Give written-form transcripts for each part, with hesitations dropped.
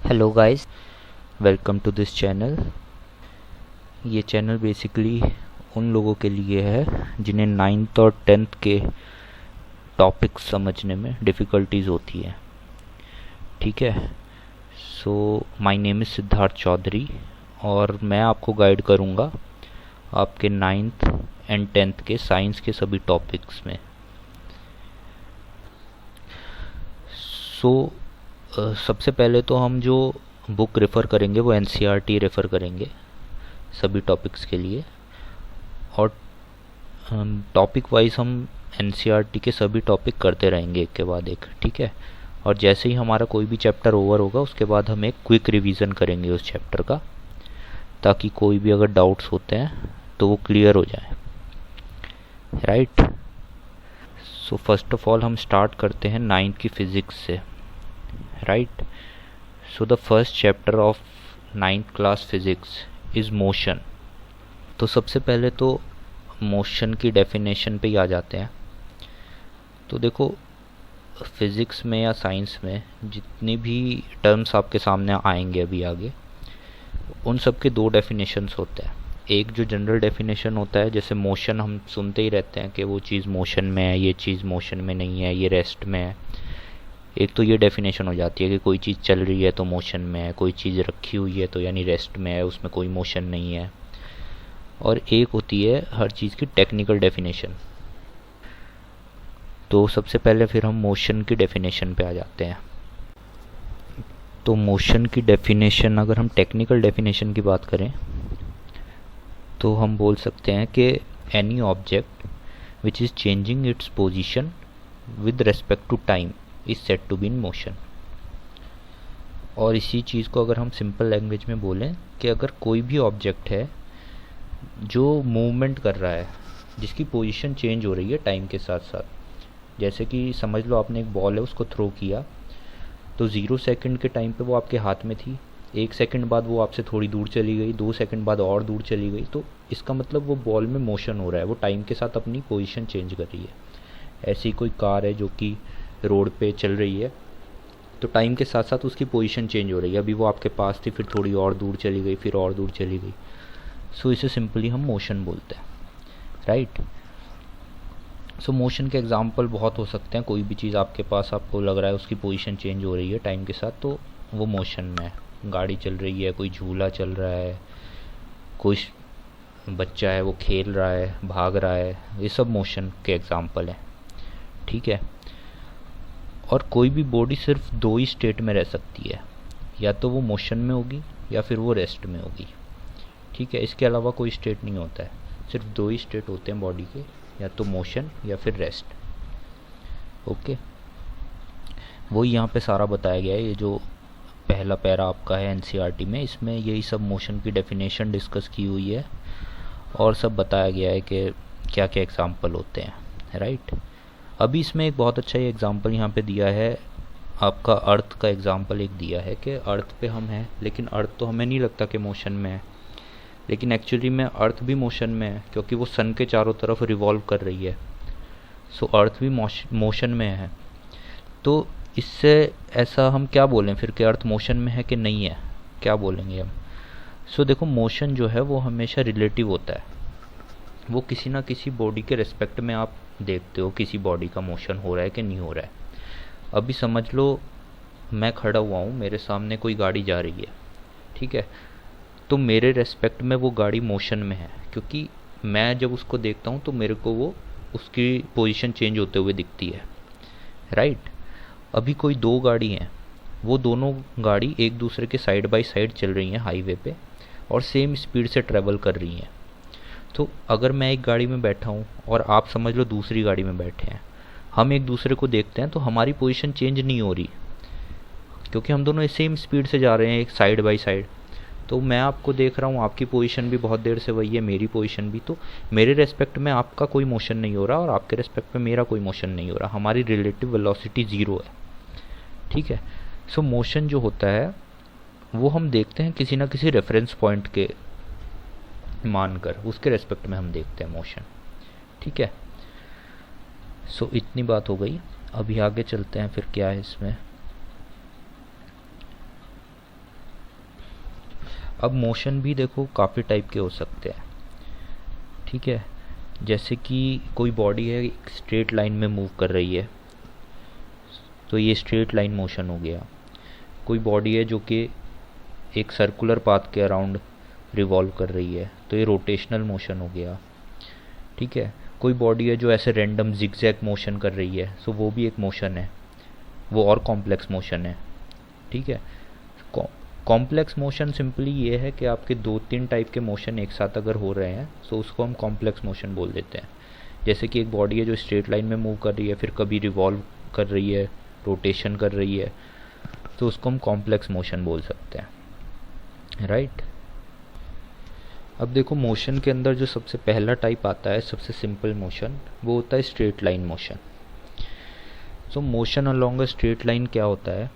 Hello guys, welcome to this channel. ये channel basically उन लोगों के लिए है जिन्हें नाइन्थ और टेंथ के टॉपिक्स समझने में डिफ़िकल्टीज होती है। ठीक है। So my name is Siddharth Chaudhary और मैं आपको गाइड करूँगा आपके नाइन्थ एंड टेंथ के साइंस के सभी टॉपिक्स में। सो सबसे पहले तो हम जो बुक रेफ़र करेंगे वो एनसीईआरटी रेफ़र करेंगे सभी टॉपिक्स के लिए, और टॉपिक वाइज हम एनसीईआरटी के सभी टॉपिक करते रहेंगे एक के बाद एक। ठीक है। और जैसे ही हमारा कोई भी चैप्टर ओवर होगा उसके बाद हम एक क्विक रिवीजन करेंगे उस चैप्टर का, ताकि कोई भी अगर डाउट्स होते हैं तो वो क्लियर हो जाए। Right. So first of all हम स्टार्ट करते हैं नाइन्थ की फिज़िक्स से। Right. So the first chapter of ninth class physics is motion. तो सबसे पहले तो मोशन की डेफिनेशन पे ही आ जाते हैं। तो देखो, फिज़िक्स में या साइंस में जितनी भी टर्म्स आपके सामने आएंगे अभी आगे, उन सब के दो डेफिनेशंस होते हैं। एक जो जनरल डेफिनेशन होता है, जैसे मोशन हम सुनते ही रहते हैं कि वो चीज़ मोशन में है, ये चीज़ मोशन में नहीं है, ये रेस्ट में है। एक तो ये डेफिनेशन हो जाती है कि कोई चीज़ चल रही है तो मोशन में है, कोई चीज़ रखी हुई है तो यानी रेस्ट में है, उसमें कोई मोशन नहीं है। और एक होती है हर चीज़ की टेक्निकल डेफिनेशन। तो सबसे पहले फिर हम मोशन की डेफिनेशन पे आ जाते हैं। तो मोशन की डेफिनेशन, अगर हम टेक्निकल डेफिनेशन की बात करें तो हम बोल सकते हैं कि any object which is changing its position with respect to time is said to be in motion. और इसी चीज़ को अगर हम सिंपल लैंग्वेज में बोलें कि अगर कोई भी ऑब्जेक्ट है जो मूवमेंट कर रहा है, जिसकी पोजीशन चेंज हो रही है टाइम के साथ साथ, जैसे कि समझ लो आपने एक बॉल है उसको थ्रो किया, तो 0 सेकंड के टाइम पे वो आपके हाथ में थी, 1 सेकंड बाद वो आपसे थोड़ी दूर चली गई, 2 सेकंड बाद और दूर चली गई। तो इसका मतलब वो बॉल में मोशन हो रहा है, वो टाइम के साथ अपनी पोजीशन चेंज कर रही है। ऐसी कोई कार है जो कि रोड पे चल रही है, तो टाइम के साथ साथ उसकी पोजीशन चेंज हो रही है। अभी वो आपके पास थी, फिर थोड़ी और दूर चली गई, फिर और दूर चली गई। सो इसे सिंपली हम मोशन बोलते हैं। राइट। सो मोशन के एग्जांपल बहुत हो सकते हैं। कोई भी चीज़ आपके पास, आपको लग रहा है उसकी पोजीशन चेंज हो रही है टाइम के साथ, तो वो मोशन में है। गाड़ी चल रही है, कोई झूला चल रहा है, कोई बच्चा है वो खेल रहा है, भाग रहा है, ये सब मोशन के एग्जांपल हैं। ठीक है। और कोई भी बॉडी सिर्फ दो ही स्टेट में रह सकती है, या तो वो मोशन में होगी या फिर वो रेस्ट में होगी। ठीक है। इसके अलावा कोई स्टेट नहीं होता है, सिर्फ दो ही स्टेट होते हैं बॉडी के, या तो मोशन या फिर रेस्ट। ओके। वही यहाँ पे सारा बताया गया है। ये जो पहला पैरा आपका है एनसीईआरटी में, इसमें यही सब मोशन की डेफिनेशन डिस्कस की हुई है और सब बताया गया है कि क्या क्या एग्जाम्पल होते हैं। राइट। अभी इसमें एक बहुत अच्छा ये एग्जाम्पल यहाँ पे दिया है, आपका अर्थ का एग्जाम्पल एक दिया है कि अर्थ पे हम हैं, लेकिन अर्थ तो हमें नहीं लगता कि मोशन में है, लेकिन एक्चुअली में अर्थ भी मोशन में है, क्योंकि वो सन के चारों तरफ रिवॉल्व कर रही है। सो अर्थ भी मोशन में है। तो इससे ऐसा हम क्या बोलें फिर कि अर्थ मोशन में है कि नहीं है, क्या बोलेंगे हम? सो देखो, मोशन जो है वो हमेशा रिलेटिव होता है। वो किसी ना किसी बॉडी के रिस्पेक्ट में आप देखते हो किसी बॉडी का मोशन हो रहा है कि नहीं हो रहा है। अभी समझ लो मैं खड़ा हुआ हूँ, मेरे सामने कोई गाड़ी जा रही है। ठीक है। तो मेरे रेस्पेक्ट में वो गाड़ी मोशन में है, क्योंकि मैं जब उसको देखता हूँ तो मेरे को वो उसकी पोजीशन चेंज होते हुए दिखती है। राइट। अभी कोई दो गाड़ी हैं, वो दोनों गाड़ी एक दूसरे के साइड बाय साइड चल रही हैं हाईवे पे और सेम स्पीड से ट्रैवल कर रही हैं। तो अगर मैं एक गाड़ी में बैठा हूँ और आप समझ लो दूसरी गाड़ी में बैठे हैं, हम एक दूसरे को देखते हैं तो हमारी पोजीशन चेंज नहीं हो रही, क्योंकि हम दोनों सेम स्पीड से जा रहे हैं एक साइड बाय साइड। तो मैं आपको देख रहा हूँ, आपकी पोजीशन भी बहुत देर से वही है, मेरी पोजीशन भी। तो मेरे रेस्पेक्ट में आपका कोई मोशन नहीं हो रहा और आपके रेस्पेक्ट में मेरा कोई मोशन नहीं हो रहा, हमारी रिलेटिव वेलोसिटी ज़ीरो है। ठीक है। सो मोशन जो होता है वो हम देखते हैं किसी ना किसी रेफरेंस पॉइंट के मानकर, उसके रेस्पेक्ट में हम देखते हैं मोशन। ठीक है। सो इतनी बात हो गई। अभी आगे चलते हैं फिर क्या है इसमें। अब मोशन भी देखो काफ़ी टाइप के हो सकते हैं, ठीक है। जैसे कि कोई बॉडी है एक स्ट्रेट लाइन में मूव कर रही है, तो ये स्ट्रेट लाइन मोशन हो गया। कोई बॉडी है जो कि एक सर्कुलर पाथ के अराउंड रिवॉल्व कर रही है, तो ये रोटेशनल मोशन हो गया, ठीक है। कोई बॉडी है जो ऐसे रैंडम जिगजैग मोशन कर रही है, सो वो भी एक मोशन है, वो और कॉम्प्लेक्स मोशन है, ठीक है। कॉम्प्लेक्स मोशन सिंपली ये है कि आपके 2-3 टाइप के मोशन एक साथ अगर हो रहे हैं तो उसको हम कॉम्प्लेक्स मोशन बोल देते हैं। जैसे कि एक बॉडी है जो स्ट्रेट लाइन में मूव कर रही है, फिर कभी रिवॉल्व कर रही है, रोटेशन कर रही है, तो उसको हम कॉम्प्लेक्स मोशन बोल सकते हैं, राइट। अब देखो मोशन के अंदर जो सबसे पहला टाइप आता है, सबसे सिंपल मोशन, वो होता है straight line motion. So motion along a straight line क्या होता है,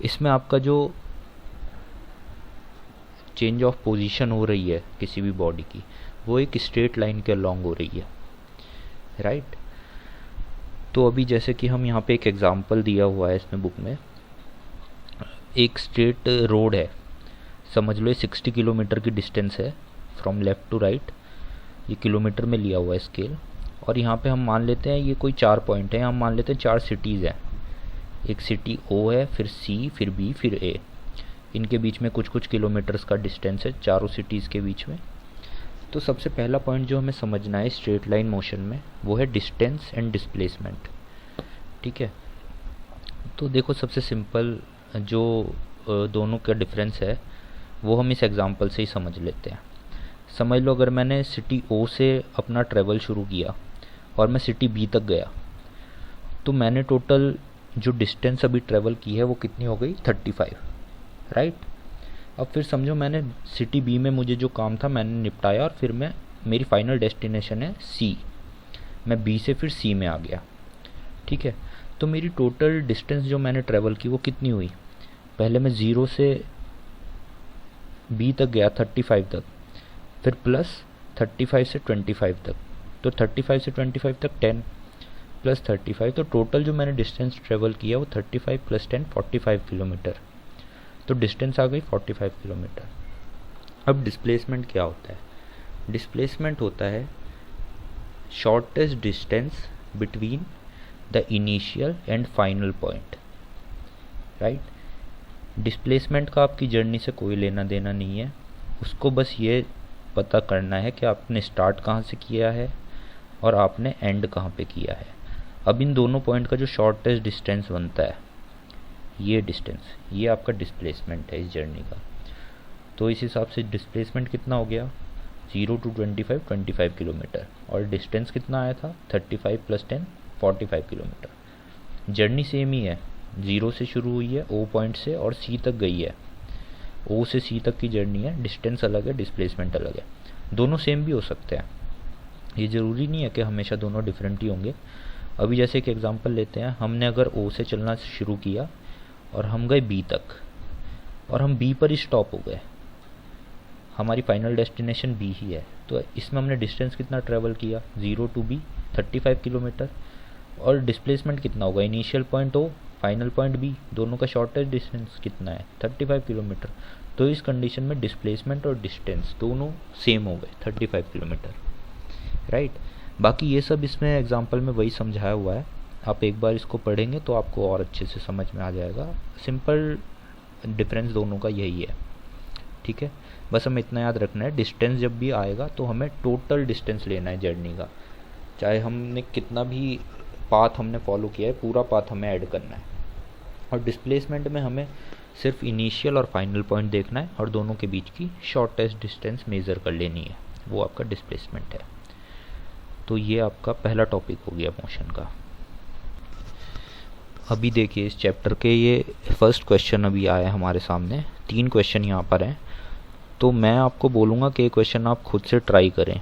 इसमें आपका जो चेंज ऑफ पोजीशन हो रही है किसी भी बॉडी की, वो एक स्ट्रेट लाइन के अलोंग हो रही है, राइट। तो अभी जैसे कि हम यहाँ पे एक एग्जांपल दिया हुआ है इसमें बुक में, एक स्ट्रेट रोड है, समझ लो ये 60 किलोमीटर की डिस्टेंस है फ्रॉम लेफ़्ट टू राइट, ये किलोमीटर में लिया हुआ है स्केल। और यहाँ पे हम मान लेते हैं ये कोई 4 पॉइंट है, हम मान लेते हैं 4 सिटीज़ हैं, एक सिटी O है, फिर C, फिर B, फिर A, इनके बीच में कुछ कुछ किलोमीटर्स का डिस्टेंस है चारों सिटीज़ के बीच में। तो सबसे पहला पॉइंट जो हमें समझना है स्ट्रेट लाइन मोशन में, वो है डिस्टेंस एंड डिस्प्लेसमेंट, ठीक है। तो देखो सबसे सिंपल जो दोनों का डिफरेंस है वो हम इस एग्जांपल से ही समझ लेते हैं। समझ लो अगर मैंने सिटी O से अपना ट्रैवल शुरू किया और मैं सिटी B तक गया, तो मैंने टोटल जो डिस्टेंस अभी ट्रैवल की है वो कितनी हो गई, 35, राइट। अब फिर समझो मैंने सिटी B में मुझे जो काम था मैंने निपटाया, और फिर मेरी फाइनल डेस्टिनेशन है C, मैं B से फिर C में आ गया, ठीक है। तो मेरी टोटल डिस्टेंस जो मैंने ट्रैवल की वो कितनी हुई, पहले मैं 0 से B तक गया 35 तक, फिर प्लस 35 से 25 तक, तो 35 से 25 तक 10 प्लस 35, तो टोटल जो मैंने डिस्टेंस ट्रेवल किया वो 35 प्लस 10 45 किलोमीटर, तो डिस्टेंस आ गई 45 किलोमीटर। अब डिस्प्लेसमेंट क्या होता है, डिस्प्लेसमेंट होता है shortest distance between the initial and final point, right. Displacement का आपकी जर्नी से कोई लेना देना नहीं है, उसको बस ये पता करना है कि आपने स्टार्ट कहाँ से किया है और आपने एंड कहाँ पे किया है। अब इन दोनों पॉइंट का जो शॉर्टेस्ट डिस्टेंस बनता है, ये डिस्टेंस, ये आपका डिस्प्लेसमेंट है इस जर्नी का। तो इस हिसाब से डिस्प्लेसमेंट कितना हो गया, 0 to 25 किलोमीटर, और डिस्टेंस कितना आया था 35 प्लस 10 45 किलोमीटर। जर्नी सेम ही है, 0 से शुरू हुई है O पॉइंट से और C तक गई है, O से C तक की जर्नी है, डिस्टेंस अलग है, डिस्प्लेसमेंट अलग है। दोनों सेम भी हो सकते हैं, ये ज़रूरी नहीं है कि हमेशा दोनों डिफरेंट ही होंगे। अभी जैसे एक एग्जांपल लेते हैं, हमने अगर O से चलना शुरू किया और हम गए B तक, और हम B पर ही स्टॉप हो गए, हमारी फाइनल डेस्टिनेशन B ही है, तो इसमें हमने डिस्टेंस कितना ट्रैवल किया, 0 to B 35 किलोमीटर, और डिस्प्लेसमेंट कितना होगा, initial point O final point B, दोनों का शॉर्टेस्ट डिस्टेंस कितना है 35 किलोमीटर। तो इस कंडीशन में डिस्प्लेसमेंट और डिस्टेंस दोनों सेम हो गए 35 किलोमीटर, राइट। बाकी ये सब इसमें एग्जांपल में वही समझाया हुआ है, आप एक बार इसको पढ़ेंगे तो आपको और अच्छे से समझ में आ जाएगा। सिंपल डिफरेंस दोनों का यही है, ठीक है। बस हमें इतना याद रखना है, डिस्टेंस जब भी आएगा तो हमें टोटल डिस्टेंस लेना है जर्नी का, चाहे हमने कितना भी पाथ हमने फॉलो किया है, पूरा पाथ हमें ऐड करना है। और डिस्प्लेसमेंट में हमें सिर्फ इनिशियल और फाइनल पॉइंट देखना है और दोनों के बीच की शॉर्टेस्ट डिस्टेंस मेज़र कर लेनी है, वो आपका डिस्प्लेसमेंट है। तो ये आपका पहला टॉपिक हो गया मोशन का। अभी देखिए इस चैप्टर के ये फर्स्ट क्वेश्चन अभी आया है हमारे सामने, 3 क्वेश्चन यहाँ पर हैं, तो मैं आपको बोलूँगा कि ये क्वेश्चन आप खुद से ट्राई करें,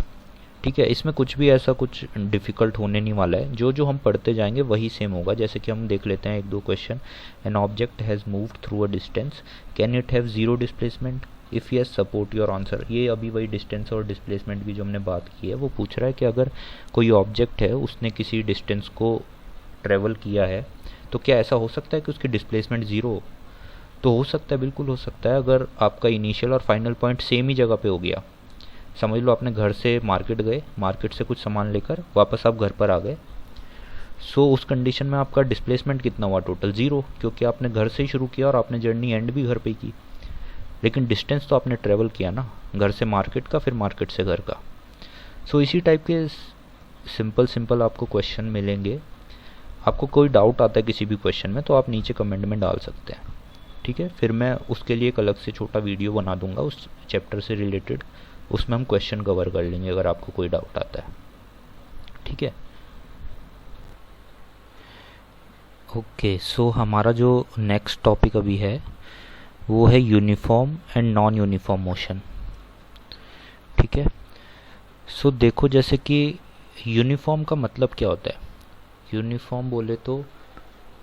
ठीक है। इसमें कुछ भी ऐसा कुछ डिफ़िकल्ट होने नहीं वाला है, जो जो हम पढ़ते जाएंगे वही सेम होगा। जैसे कि हम देख लेते हैं 1-2 question. An object has moved through a distance, can it have 0 displacement, if yes support your answer. ये अभी वही डिस्टेंस और डिस्प्लेसमेंट की जो हमने बात की है वो पूछ रहा है कि अगर कोई ऑब्जेक्ट है उसने किसी डिस्टेंस को ट्रेवल किया है तो क्या ऐसा हो सकता है कि उसकी डिस्प्लेसमेंट 0 हो। तो हो सकता है, बिल्कुल हो सकता है, अगर आपका इनिशियल और फाइनल पॉइंट सेम ही जगह पे हो गया। समझ लो आपने घर से मार्केट गए, मार्केट से कुछ सामान लेकर वापस आप घर पर आ गए, सो उस कंडीशन में आपका डिस्प्लेसमेंट कितना हुआ? टोटल 0, क्योंकि आपने घर से ही शुरू किया और आपने जर्नी एंड भी घर पे की, लेकिन डिस्टेंस तो आपने ट्रेवल किया ना, घर से मार्केट का, फिर मार्केट से घर का। सो इसी टाइप के सिंपल आपको क्वेश्चन मिलेंगे। आपको कोई डाउट आता है किसी भी क्वेश्चन में तो आप नीचे कमेंट में डाल सकते हैं, ठीक है। फिर मैं उसके लिए एक अलग से छोटा वीडियो बना दूंगा उस चैप्टर से रिलेटेड, उसमें हम क्वेश्चन कवर कर लेंगे अगर आपको कोई डाउट आता है, ठीक है। ओके, सो हमारा जो नेक्स्ट टॉपिक अभी है वो है uniform and non uniform motion, ठीक है। सो देखो, जैसे कि यूनिफॉर्म का मतलब क्या होता है? यूनिफॉर्म बोले तो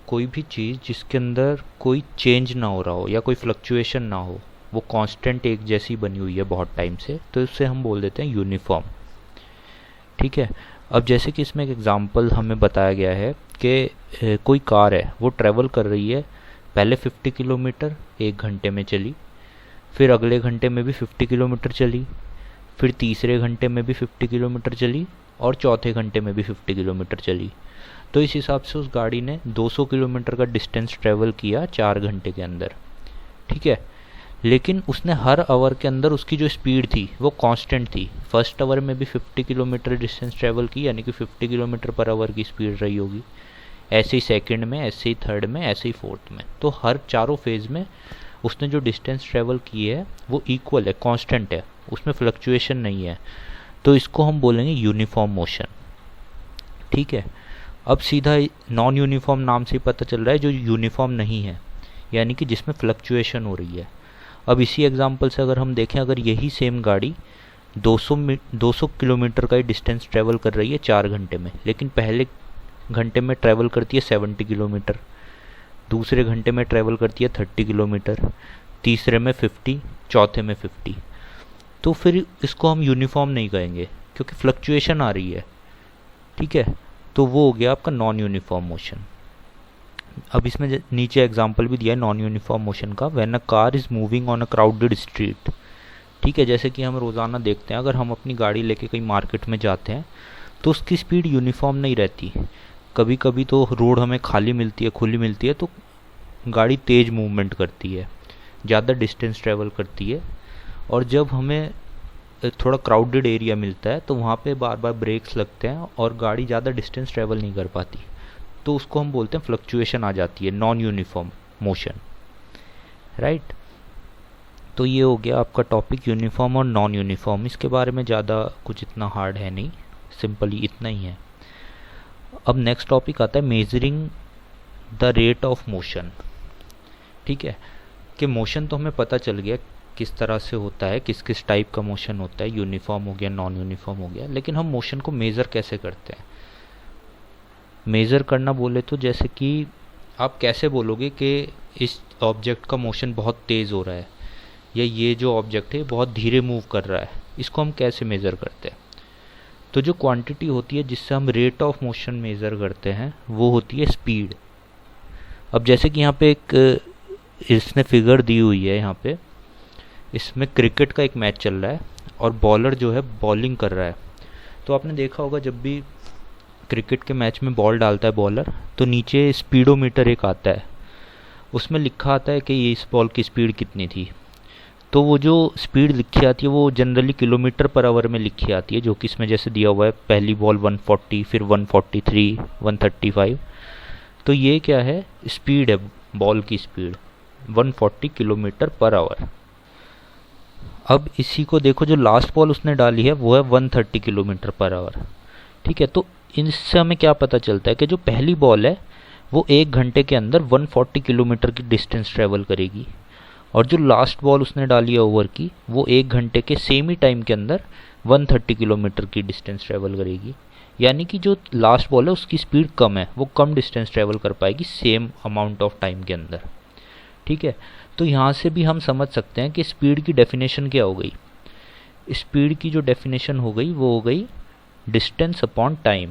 कोई भी चीज़ जिसके अंदर कोई चेंज ना हो रहा हो या कोई फ्लक्चुएशन ना हो, वो कांस्टेंट एक जैसी बनी हुई है बहुत टाइम से, तो उससे हम बोल देते हैं यूनिफॉर्म, ठीक है। अब जैसे कि इसमें एक एग्जांपल हमें बताया गया है कि कोई कार है, वो ट्रैवल कर रही है, पहले 50 किलोमीटर 1 घंटे में चली, फिर अगले घंटे में भी 50 किलोमीटर चली, फिर तीसरे घंटे में भी 50 किलोमीटर चली, और चौथे घंटे में भी 50 किलोमीटर चली। तो इस हिसाब से उस गाड़ी ने 200 किलोमीटर का डिस्टेंस ट्रैवल किया 4 घंटे के अंदर, ठीक है। लेकिन उसने हर आवर के अंदर उसकी जो स्पीड थी वो कांस्टेंट थी। फर्स्ट आवर में भी 50 किलोमीटर डिस्टेंस ट्रैवल की, यानी कि 50 किलोमीटर पर आवर की स्पीड रही होगी, ऐसे ही सेकंड में, ऐसे ही थर्ड में, ऐसे ही फोर्थ में। तो हर चारों फेज में उसने जो डिस्टेंस ट्रैवल की है वो इक्वल है, कांस्टेंट है, उसमें फ्लक्चुएशन नहीं है। तो इसको हम बोलेंगे यूनिफॉर्म मोशन, ठीक है। अब सीधा नॉन यूनिफॉर्म नाम से ही पता चल रहा है जो यूनिफॉर्म नहीं है, यानी कि जिसमें फ्लक्चुएशन हो रही है। अब इसी एग्जांपल से अगर हम देखें, अगर यही सेम गाड़ी 200 किलोमीटर का ही डिस्टेंस ट्रैवल कर रही है 4 घंटे में, लेकिन पहले घंटे में ट्रैवल करती है 70 किलोमीटर, दूसरे घंटे में ट्रैवल करती है 30 किलोमीटर, तीसरे में 50, चौथे में 50, तो फिर इसको हम यूनिफॉर्म नहीं कहेंगे क्योंकि फ्लक्चुएशन आ रही है, ठीक है। तो वो हो गया आपका नॉन यूनिफॉर्म मोशन। अब इसमें नीचे एग्जांपल भी दिया है नॉन यूनिफॉर्म मोशन का, when a car is moving on a crowded street, ठीक है। जैसे कि हम रोज़ाना देखते हैं, अगर हम अपनी गाड़ी लेके कहीं मार्केट में जाते हैं तो उसकी स्पीड यूनिफॉर्म नहीं रहती। कभी कभी तो रोड हमें खाली मिलती है, खुली मिलती है, तो गाड़ी तेज़ मूवमेंट करती है, ज़्यादा डिस्टेंस ट्रैवल करती है, और जब हमें थोड़ा क्राउडेड एरिया मिलता है तो वहाँ पे बार बार ब्रेक्स लगते हैं और गाड़ी ज़्यादा डिस्टेंस ट्रैवल नहीं कर पाती, तो उसको हम बोलते हैं फ्लक्चुएशन आ जाती है, नॉन यूनिफॉर्म मोशन, राइट। तो ये हो गया आपका टॉपिक यूनिफॉर्म और नॉन यूनिफॉर्म। इसके बारे में ज़्यादा कुछ इतना हार्ड है नहीं, सिंपली इतना ही है। अब नेक्स्ट टॉपिक आता है measuring the rate of motion, ठीक है। कि मोशन तो हमें पता चल गया किस तरह से होता है, किस किस टाइप का मोशन होता है, यूनिफॉर्म हो गया, नॉन यूनिफॉर्म हो गया, लेकिन हम मोशन को मेज़र कैसे करते हैं? मेज़र करना बोले तो जैसे कि आप कैसे बोलोगे कि इस ऑब्जेक्ट का मोशन बहुत तेज़ हो रहा है, या ये जो ऑब्जेक्ट है बहुत धीरे मूव कर रहा है, इसको हम कैसे मेज़र करते हैं? तो जो क्वांटिटी होती है जिससे हम रेट ऑफ मोशन मेज़र करते हैं वो होती है स्पीड। अब जैसे कि यहाँ पे एक इसने फिगर दी हुई है, यहाँ पे इसमें क्रिकेट का एक मैच चल रहा है और बॉलर जो है बॉलिंग कर रहा है। तो आपने देखा होगा जब भी क्रिकेट के मैच में बॉल डालता है बॉलर, तो नीचे स्पीडोमीटर एक आता है, उसमें लिखा आता है कि ये इस बॉल की स्पीड कितनी थी। तो वो जो स्पीड लिखी आती है वो जनरली किलोमीटर पर आवर में लिखी आती है, जो कि इसमें जैसे दिया हुआ है, पहली बॉल 140, फिर 143, 135। तो ये क्या है? स्पीड है, बॉल की स्पीड 140 किलोमीटर पर आवर। अब इसी को देखो, जो लास्ट बॉल उसने डाली है वो है 130 किलोमीटर पर आवर, ठीक है। तो इससे हमें क्या पता चलता है कि जो पहली बॉल है वो 1 घंटे के अंदर 140 किलोमीटर की डिस्टेंस ट्रैवल करेगी, और जो लास्ट बॉल उसने डाली है ओवर की, वो 1 घंटे के सेम ही टाइम के अंदर 130 किलोमीटर की डिस्टेंस ट्रैवल करेगी। यानी कि जो लास्ट बॉल है उसकी स्पीड कम है, वो कम डिस्टेंस ट्रैवल कर पाएगी सेम अमाउंट ऑफ टाइम के अंदर, ठीक है। तो यहाँ से भी हम समझ सकते हैं कि स्पीड की डेफिनेशन क्या हो गई। स्पीड की जो डेफिनेशन हो गई वो हो गई डिस्टेंस अपॉन टाइम।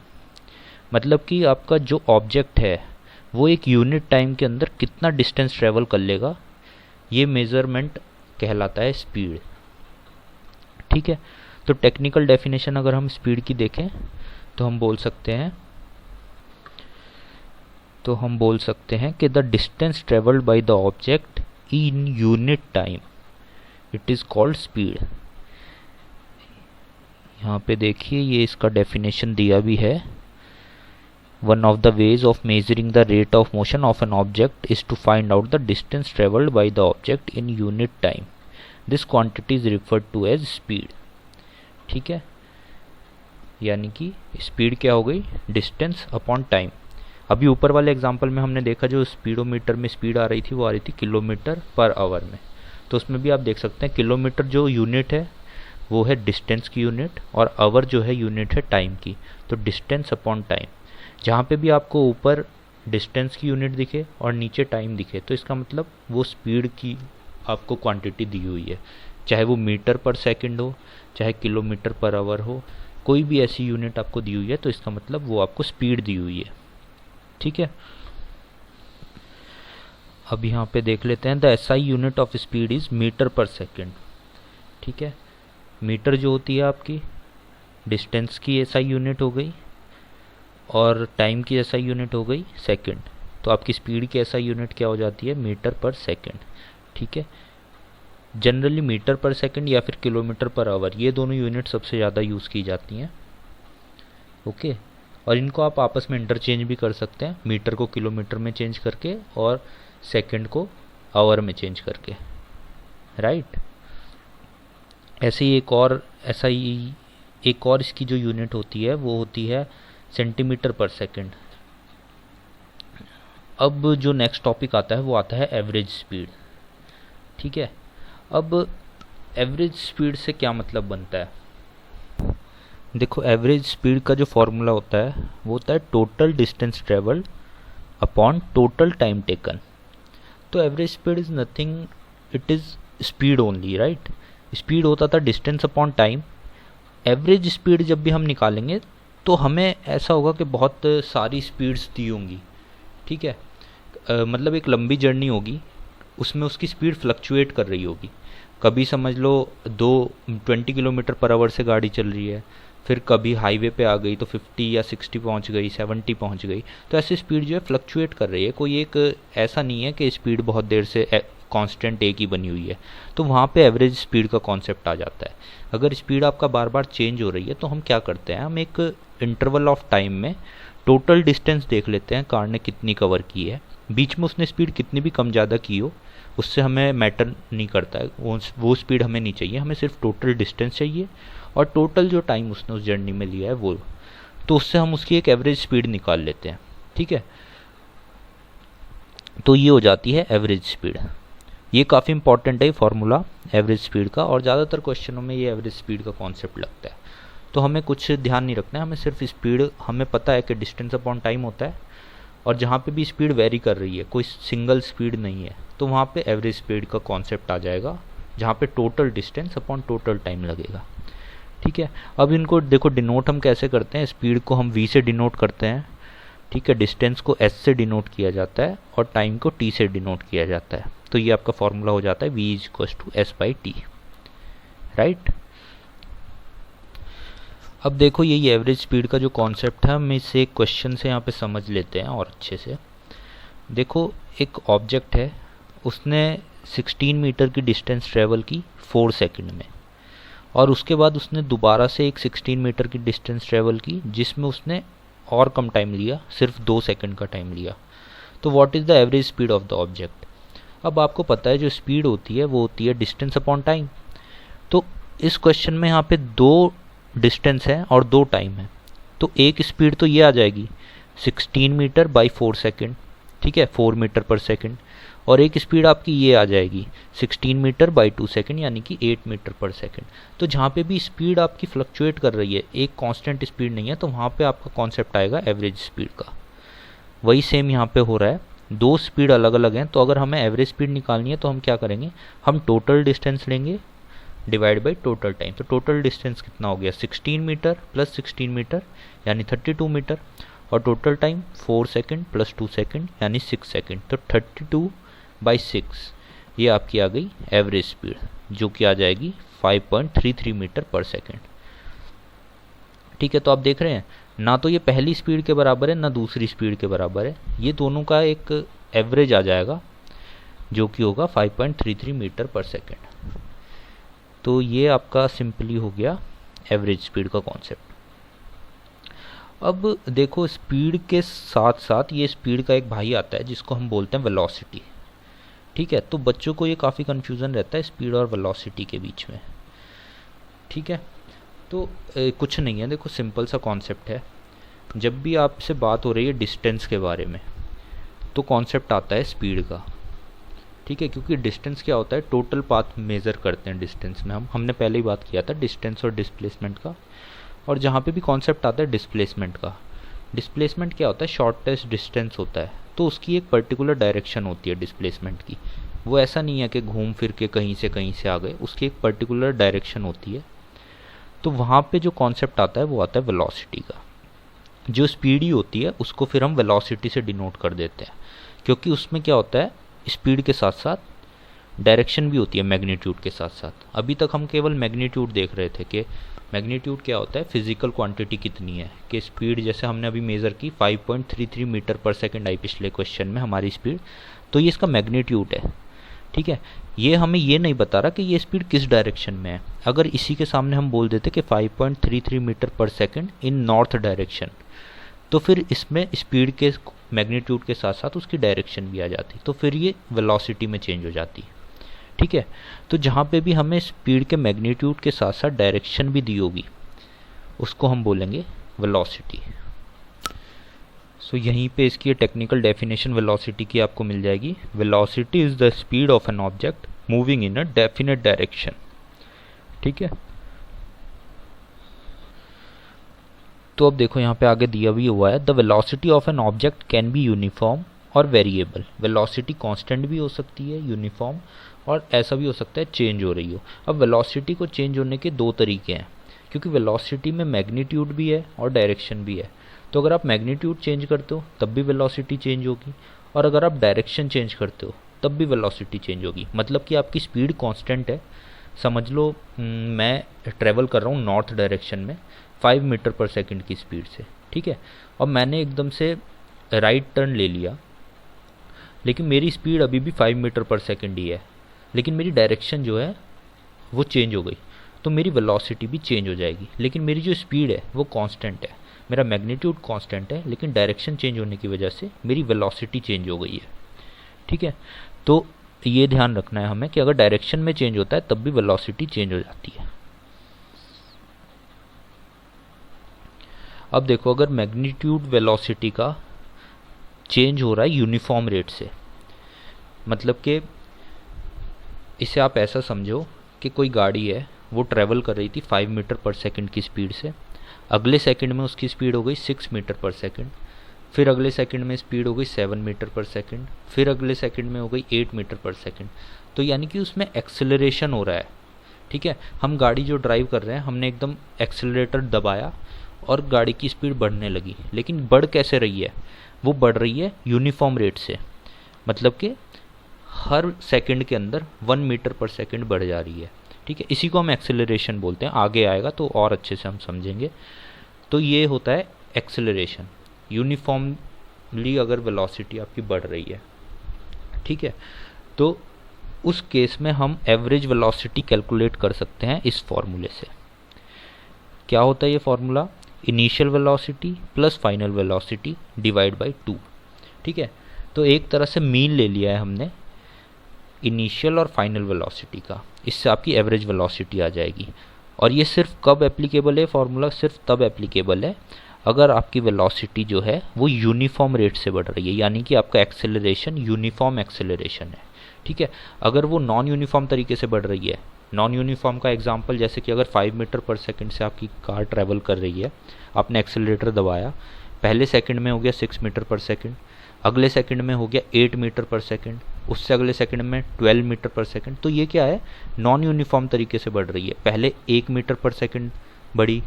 मतलब कि आपका जो ऑब्जेक्ट है वो एक यूनिट टाइम के अंदर कितना डिस्टेंस ट्रैवल कर लेगा, ये मेजरमेंट कहलाता है स्पीड। ठीक है, तो टेक्निकल डेफिनेशन अगर हम स्पीड की देखें तो हम बोल सकते हैं कि the distance travelled by the object in unit time it is called speed. यहाँ पे देखिए ये इसका डेफिनेशन दिया भी है। One of the ways of measuring the rate of motion of an object is to find out the distance travelled by the object in unit time. This quantity is referred to as speed. ठीक है, यानी कि speed क्या हो गई, distance upon time. अभी ऊपर वाले एग्जांपल में हमने देखा जो स्पीडोमीटर में स्पीड आ रही थी वो आ रही थी किलोमीटर पर आवर में, तो उसमें भी आप देख सकते हैं किलोमीटर जो यूनिट है वो है डिस्टेंस की यूनिट और आवर जो है यूनिट है टाइम की। तो डिस्टेंस अपॉन टाइम, जहाँ पे भी आपको ऊपर डिस्टेंस की यूनिट दिखे और नीचे टाइम दिखे तो इसका मतलब वो स्पीड की आपको क्वांटिटी दी हुई है, चाहे वो मीटर पर सेकंड हो चाहे किलोमीटर पर आवर हो, कोई भी ऐसी यूनिट आपको दी हुई है तो इसका मतलब वो आपको स्पीड दी हुई है। ठीक है, अब यहाँ पे देख लेते हैं the SI unit of speed is metre per second. ठीक है, मीटर जो होती है आपकी डिस्टेंस की एसआई यूनिट हो गई और टाइम की एसआई यूनिट हो गई सेकंड, तो आपकी स्पीड की एसआई यूनिट क्या हो जाती है, मीटर पर सेकंड। ठीक है, जनरली मीटर पर सेकंड या फिर किलोमीटर पर आवर, ये दोनों यूनिट सबसे ज़्यादा यूज़ की जाती हैं। ओके, और इनको आप आपस में इंटरचेंज भी कर सकते हैं, मीटर को किलोमीटर में चेंज करके और सेकंड को आवर में चेंज करके, राइट। ऐसे ही एक और इसकी जो यूनिट होती है वो होती है सेंटीमीटर पर सेकंड। अब जो नेक्स्ट टॉपिक आता है वो आता है एवरेज स्पीड। ठीक है, अब एवरेज स्पीड से क्या मतलब बनता है, देखो एवरेज स्पीड का जो फॉर्मूला होता है वो होता है total distance travelled upon total time taken. तो average speed is nothing, it is speed only, right. Speed होता था distance upon time. Average speed जब भी हम निकालेंगे तो हमें ऐसा होगा कि बहुत सारी स्पीड्स दी होंगी। ठीक है, मतलब एक लंबी जर्नी होगी, उसमें उसकी स्पीड फ्लक्चुएट कर रही होगी। कभी समझ लो 20 किलोमीटर पर आवर से गाड़ी चल रही है, फिर कभी हाईवे पे आ गई तो 50 या 60 पहुंच गई, 70 पहुंच गई, तो ऐसी स्पीड जो है फ्लक्चुएट कर रही है। कोई एक ऐसा नहीं है कि स्पीड बहुत देर से कांस्टेंट एक ही बनी हुई है, तो वहाँ पे एवरेज स्पीड का कॉन्सेप्ट आ जाता है। अगर स्पीड आपका बार बार चेंज हो रही है तो हम क्या करते हैं, हम एक इंटरवल ऑफ टाइम में टोटल डिस्टेंस देख लेते हैं कार ने कितनी कवर की है, बीच में उसने स्पीड कितनी भी कम ज़्यादा की हो उससे हमें मैटर नहीं करता है, वो स्पीड हमें नहीं चाहिए, हमें सिर्फ टोटल डिस्टेंस चाहिए और टोटल जो टाइम उसने उस जर्नी में लिया है वो, तो उससे हम उसकी एक एवरेज स्पीड निकाल लेते हैं। ठीक है, तो ये हो जाती है एवरेज स्पीड। ये काफ़ी इंपॉर्टेंट है फॉर्मूला एवरेज स्पीड का, और ज़्यादातर क्वेश्चनों में ये एवरेज स्पीड का कॉन्सेप्ट लगता है। तो हमें कुछ ध्यान नहीं रखना है, हमें सिर्फ स्पीड, हमें पता है कि डिस्टेंस अपॉन टाइम होता है और जहाँ पे भी स्पीड वेरी कर रही है, कोई सिंगल स्पीड नहीं है, तो वहाँ पे एवरेज स्पीड का कॉन्सेप्ट आ जाएगा जहाँ पे total distance upon total time लगेगा। ठीक है, अब इनको देखो डिनोट हम कैसे करते हैं, स्पीड को हम v से डिनोट करते हैं। ठीक है, डिस्टेंस को s से डिनोट किया जाता है और टाइम को t से डिनोट किया जाता है। तो ये आपका फॉर्मूला हो जाता है v = s/t, राइट। अब देखो यही एवरेज स्पीड का जो कॉन्सेप्ट है हम इसे एक क्वेश्चन से यहाँ पे समझ लेते हैं और अच्छे से। देखो एक ऑब्जेक्ट है, उसने 16 मीटर की डिस्टेंस ट्रेवल की 4 सेकंड में, और उसके बाद उसने दोबारा से एक 16 मीटर की डिस्टेंस ट्रेवल की जिसमें उसने और कम टाइम लिया, सिर्फ 2 सेकंड का टाइम लिया। तो what is the average speed of the object. अब आपको पता है जो स्पीड होती है वो होती है डिस्टेंस अपॉन टाइम। तो इस क्वेश्चन में यहाँ पे 2 डिस्टेंस है और 2 टाइम है, तो एक स्पीड तो ये आ जाएगी 16 मीटर बाई 4 सेकेंड, ठीक है, 4 मीटर पर सेकेंड, और एक स्पीड आपकी ये आ जाएगी 16 मीटर बाई 2 सेकेंड यानी कि 8 मीटर पर सेकेंड। तो जहाँ पे भी स्पीड आपकी फ्लक्चुएट कर रही है, एक कांस्टेंट स्पीड नहीं है, तो वहाँ पे आपका कॉन्सेप्ट आएगा एवरेज स्पीड का। वही सेम यहाँ पे हो रहा है, 2 स्पीड अलग अलग हैं, तो अगर हमें एवरेज स्पीड निकालनी है तो हम क्या करेंगे, हम टोटल डिस्टेंस लेंगे डिवाइड बाई टोटल टाइम। तो टोटल डिस्टेंस कितना हो गया 16 मीटर प्लस 16 मीटर यानी 32 मीटर, और total time 4 second plus 2 second यानी 6 सेकेंड, तो 32 बाई 6 ये आपकी आ गई एवरेज स्पीड, जो कि आ जाएगी 5.33 मीटर पर सेकेंड। ठीक है, तो आप देख रहे हैं ना तो ये पहली स्पीड के बराबर है ना दूसरी स्पीड के बराबर है, ये दोनों का एक एवरेज आ जाएगा जो कि होगा 5.33 मीटर पर सेकेंड। तो ये आपका सिंपली हो गया एवरेज स्पीड का कॉन्सेप्ट। अब देखो स्पीड के साथ साथ ये स्पीड का एक भाई आता है जिसको हम बोलते हैं वेलोसिटी। ठीक है, तो बच्चों को ये काफ़ी कन्फ्यूज़न रहता है स्पीड और वेलोसिटी के बीच में। ठीक है, तो कुछ नहीं है, देखो सिंपल सा कॉन्सेप्ट है। जब भी आपसे बात हो रही है डिस्टेंस के बारे में तो कॉन्सेप्ट आता है स्पीड का। ठीक है, क्योंकि डिस्टेंस क्या होता है, टोटल पाथ मेज़र करते हैं डिस्टेंस में। हमने पहले ही बात किया था डिस्टेंस और डिस्प्लेसमेंट का। और जहाँ पे भी कॉन्सेप्ट आता है डिस्प्लेसमेंट का, डिस्प्लेसमेंट क्या होता है, शॉर्टेस्ट डिस्टेंस होता है, तो उसकी एक पर्टिकुलर डायरेक्शन होती है डिस्प्लेसमेंट की। वो ऐसा नहीं है कि घूम फिर के कहीं से आ गए, उसकी एक पर्टिकुलर डायरेक्शन होती है। तो वहाँ पे जो कॉन्सेप्ट आता है वो आता है वेलोसिटी का। जो स्पीड ही होती है उसको फिर हम वेलोसिटी से डिनोट कर देते हैं, क्योंकि उसमें क्या होता है, स्पीड के साथ साथ डायरेक्शन भी होती है मैग्नीट्यूड के साथ साथ। अभी तक हम केवल मैग्नीट्यूड देख रहे थे कि मैग्नीट्यूड क्या होता है, फिजिकल क्वांटिटी कितनी है, कि स्पीड जैसे हमने अभी मेज़र की 5.33 मीटर पर सेकंड आई पिछले क्वेश्चन में हमारी स्पीड, तो ये इसका मैग्नीट्यूड है। ठीक है, ये हमें ये नहीं बता रहा कि ये स्पीड किस डायरेक्शन में है। अगर इसी के सामने हम बोल देते कि 5.33 मीटर पर सेकंड इन नॉर्थ डायरेक्शन, तो फिर इसमें स्पीड के मैग्नीट्यूड के साथ साथ उसकी डायरेक्शन भी आ जाती, तो फिर ये वेलोसिटी में चेंज हो जाती। ठीक है, तो जहाँ पे भी हमें स्पीड के मैग्नीट्यूड के साथ साथ डायरेक्शन भी दी होगी उसको हम बोलेंगे वेलोसिटी। सो यहीं पे इसकी टेक्निकल डेफिनेशन वेलोसिटी की आपको मिल जाएगी। Velocity is the speed of an object moving in a definite direction. ठीक है, तो अब देखो यहाँ पे आगे दिया भी हुआ है, the velocity of an object can be uniform और वेरिएबल। वेलोसिटी कांस्टेंट भी हो सकती है, यूनिफॉर्म, और ऐसा भी हो सकता है चेंज हो रही हो। अब वेलोसिटी को चेंज होने के दो तरीके हैं, क्योंकि वेलोसिटी में मैग्नीट्यूड भी है और डायरेक्शन भी है। तो अगर आप मैग्नीट्यूड चेंज करते हो तब भी वेलोसिटी चेंज होगी, और अगर आप डायरेक्शन चेंज करते हो तब भी वेलोसिटी चेंज होगी। मतलब कि आपकी स्पीड कांस्टेंट है। समझ लो मैं ट्रैवल कर रहा हूँ नॉर्थ डायरेक्शन में 5 मीटर पर सेकंड की स्पीड से। ठीक है, और मैंने एकदम से राइट टर्न ले लिया, लेकिन मेरी स्पीड अभी भी 5 मीटर पर सेकंड ही है, लेकिन मेरी डायरेक्शन जो है वो चेंज हो गई, तो मेरी वेलोसिटी भी चेंज हो जाएगी। लेकिन मेरी जो स्पीड है वो कांस्टेंट है, मेरा मैग्नीट्यूड कांस्टेंट है, लेकिन डायरेक्शन चेंज होने की वजह से मेरी वेलोसिटी चेंज हो गई है। ठीक है, तो ये ध्यान रखना है हमें कि अगर डायरेक्शन में चेंज होता है तब भी वेलोसिटी चेंज हो जाती है। अब देखो अगर मैग्नीट्यूड वेलोसिटी का चेंज हो रहा है यूनिफॉर्म रेट से, मतलब कि इसे आप ऐसा समझो कि कोई गाड़ी है वो ट्रैवल कर रही थी 5 मीटर पर सेकंड की स्पीड से, अगले सेकंड में उसकी स्पीड हो गई 6 मीटर पर सेकंड, फिर अगले सेकंड में स्पीड हो गई 7 मीटर पर सेकंड, फिर अगले सेकंड में हो गई 8 मीटर पर सेकंड। तो यानी कि उसमें एक्सेलरेशन हो रहा है। ठीक है, हम गाड़ी जो ड्राइव कर रहे हैं हमने एकदम एक्सेलरेटर दबाया और गाड़ी की स्पीड बढ़ने लगी, लेकिन बढ़ कैसे रही है, वो बढ़ रही है यूनिफॉर्म रेट से, मतलब कि हर सेकंड के अंदर 1 मीटर पर सेकंड बढ़ जा रही है। ठीक है, इसी को हम एक्सेलरेशन बोलते हैं, आगे आएगा तो और अच्छे से हम समझेंगे। तो ये होता है एक्सेलरेशन, यूनिफॉर्मली अगर वेलोसिटी आपकी बढ़ रही है। ठीक है, तो उस केस में हम एवरेज वेलोसिटी कैलकुलेट कर सकते हैं इस फॉर्मूले से। क्या होता है ये formula, initial velocity plus final velocity divide by 2। ठीक है, तो एक तरह से मीन ले लिया है हमने इनिशियल और फाइनल वेलोसिटी का, इससे आपकी एवरेज वेलोसिटी आ जाएगी। और ये सिर्फ कब एप्लीकेबल है फॉर्मूला, सिर्फ तब एप्लीकेबल है अगर आपकी वेलोसिटी जो है वो यूनिफॉर्म रेट से बढ़ रही है, यानी कि आपका एक्सेलरेशन यूनिफॉर्म एक्सेलरेशन है। ठीक है, अगर वो नॉन यूनिफॉर्म तरीके से बढ़ रही है, नॉन यूनिफॉर्म का एग्जांपल जैसे कि अगर 5 मीटर पर सेकंड से आपकी कार ट्रैवल कर रही है, आपने एक्सेलरेटर दबाया, पहले सेकंड में हो गया 6 मीटर पर सेकंड, अगले सेकंड में हो गया 8 मीटर पर सेकंड, उससे अगले सेकंड में 12 मीटर पर सेकंड। तो ये क्या है, नॉन यूनिफॉर्म तरीके से बढ़ रही है। पहले 1 मीटर पर सेकंड बढ़ी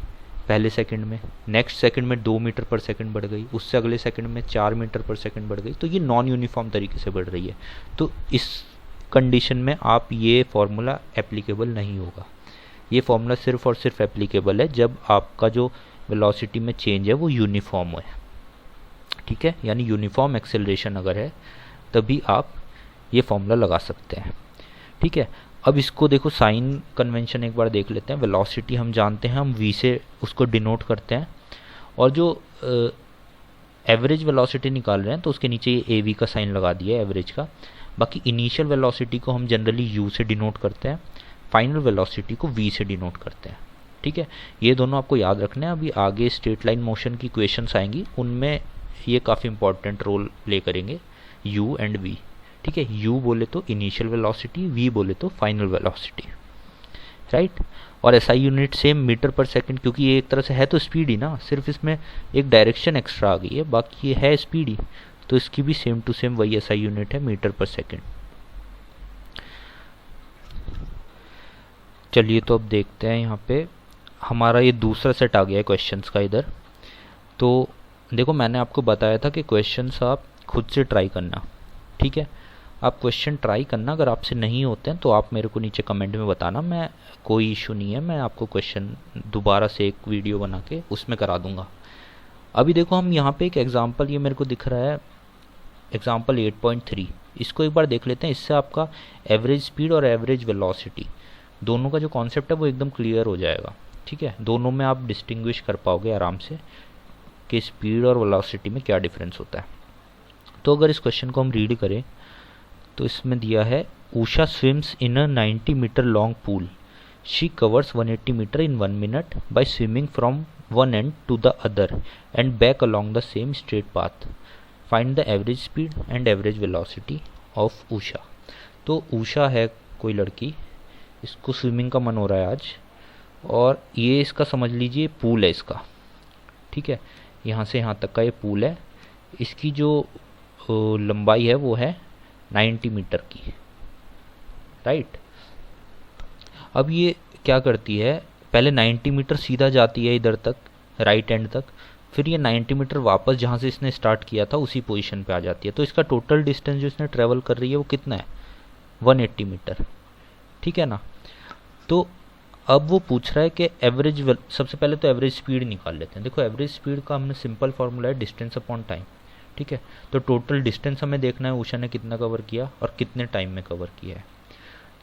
पहले सेकंड में, नेक्स्ट सेकंड में 2 मीटर पर सेकंड बढ़ गई, उससे अगले सेकंड में 4 मीटर पर सेकंड बढ़ गई। तो ये नॉन यूनिफॉर्म तरीके से बढ़ रही है। तो इस कंडीशन में आप ये फॉर्मूला एप्लीकेबल नहीं होगा। ये फॉर्मूला सिर्फ और सिर्फ एप्लीकेबल है जब आपका जो वेलोसिटी में चेंज है वो यूनिफॉर्म है, ठीक है, यानी यूनिफॉर्म एक्सेलरेशन अगर है तभी आप ये फॉर्मूला लगा सकते हैं, ठीक है। अब इसको देखो साइन कन्वेंशन एक बार देख लेते हैं। वेलोसिटी हम जानते हैं, हम v से उसको डिनोट करते हैं, और जो एवरेज वेलोसिटी निकाल रहे हैं तो उसके नीचे ये ए वी का साइन लगा दिया है एवरेज का। बाकी इनिशियल वेलोसिटी को हम जनरली यू से डिनोट करते हैं, फाइनल वेलोसिटी को वी से डिनोट करते हैं, ठीक है। ये दोनों आपको याद रखना है। अभी आगे स्ट्रेट लाइन मोशन की क्वेश्चंस आएंगी, उनमें ये काफ़ी इंपॉर्टेंट रोल प्ले करेंगे, यू एंड वी, ठीक है। यू बोले तो इनिशियल वेलोसिटी, वी बोले तो फाइनल वेलोसिटी, राइट। और SI unit same metre per second, क्योंकि ये एक तरह से है तो स्पीड ही ना, सिर्फ इसमें एक डायरेक्शन एक्स्ट्रा आ गई है, बाकी ये है स्पीड ही, तो इसकी भी सेम टू सेम वही एसआई यूनिट है, मीटर पर सेकंड। चलिए तो अब देखते हैं, यहाँ पे हमारा ये दूसरा सेट आ गया है क्वेश्चंस का इधर। तो देखो मैंने आपको बताया था कि क्वेश्चंस आप खुद से ट्राई करना, ठीक है। आप क्वेश्चन ट्राई करना, अगर आपसे नहीं होते हैं तो आप मेरे को नीचे कमेंट में बताना, मैं कोई इशू नहीं है, मैं आपको क्वेश्चन दोबारा से एक वीडियो बना के उसमें करा दूंगा। अभी देखो हम यहाँ पे एक एग्जांपल, ये मेरे को दिख रहा है एग्जांपल 8.3, इसको एक बार देख लेते हैं। इससे आपका एवरेज स्पीड और एवरेज वेलोसिटी दोनों का जो कॉन्सेप्ट है वो एकदम क्लियर हो जाएगा, ठीक है। दोनों में आप डिस्टिंग्विश कर पाओगे आराम से कि स्पीड और वेलोसिटी में क्या डिफरेंस होता है। तो अगर इस क्वेश्चन को हम रीड करें तो इसमें दिया है, Usha swims in a 90 metre long pool, she covers 180 metre in 1 minute by swimming from one end to the other end back along the same straight path, find the average speed and average velocity of Usha. तो उषा है कोई लड़की, इसको swimming का मन हो रहा है आज, और ये इसका समझ लीजिए पूल है इसका, ठीक है। यहाँ से यहाँ तक का ये पूल है, इसकी जो लंबाई है वो है 90 मीटर की, राइट। अब ये क्या करती है, पहले 90 मीटर सीधा जाती है इधर तक, राइट एंड तक, फिर ये 90 मीटर वापस जहाँ से इसने स्टार्ट किया था उसी पोजीशन पे आ जाती है। तो इसका टोटल डिस्टेंस जो इसने ट्रेवल कर रही है वो कितना है, 180 मीटर, ठीक है ना। तो अब वो पूछ रहा है कि एवरेज, सबसे पहले तो एवरेज स्पीड निकाल लेते हैं। देखो एवरेज स्पीड का हमने सिंपल फार्मूला है डिस्टेंस अपॉन टाइम, ठीक है। तो टोटल डिस्टेंस हमें देखना है उषा ने कितना कवर किया और कितने टाइम में कवर किया है।